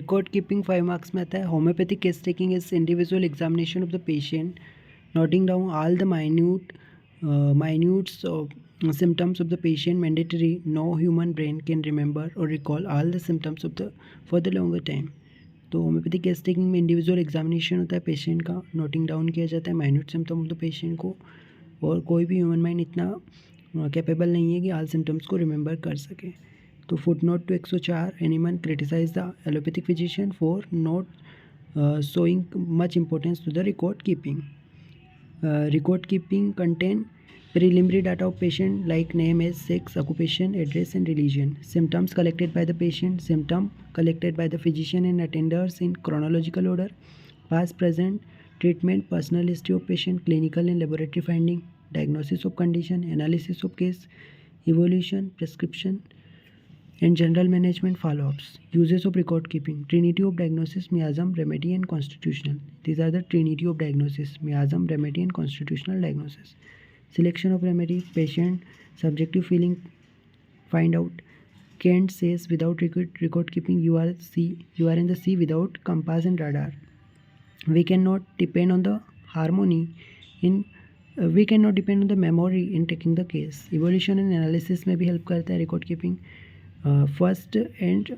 Record keeping 5 marks में आता है। Homeopathic case taking is individual examination of the patient, noting down all the minutes symptoms of the patient. Mandatory, no human brain can remember or recall all the symptoms for the longer time. तो homeopathic case taking में individual examination होता है patient का, noting down किया जाता है minute symptom of the patient को, और कोई भी ह्यूमन माइंड इतना कैपेबल नहीं है कि ऑल सिम्टम्स को रिमेंबर कर सके। तो footnote to 104, any man criticise the allopathic physician for not showing much importance to the record keeping. Record keeping contain preliminary data of patient like name, age, sex, occupation, address and religion. Symptoms collected by the patient, symptom collected by the physician and attenders in chronological order, past, present, treatment, personal history of patient, clinical and laboratory finding, diagnosis of condition, analysis of case, evolution, prescription and general management follow-ups. Uses of record keeping: trinity of diagnosis, miasm, remedy and constitutional. These are the trinity of diagnosis: miasm, remedy and constitutional diagnosis. Selection of remedy: patient subjective feeling, find out. Kant says without record keeping you are in the sea without compass and radar. We cannot depend on the harmony in we cannot depend on the memory in taking the case. Evolution and analysis में भी help करता है record keeping. First and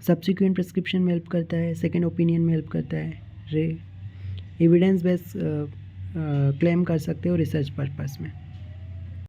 subsequent prescription में help करता है, second opinion में help करता है, एविडेंस बेस्ड क्लेम कर सकते हो रिसर्च पर्पस में।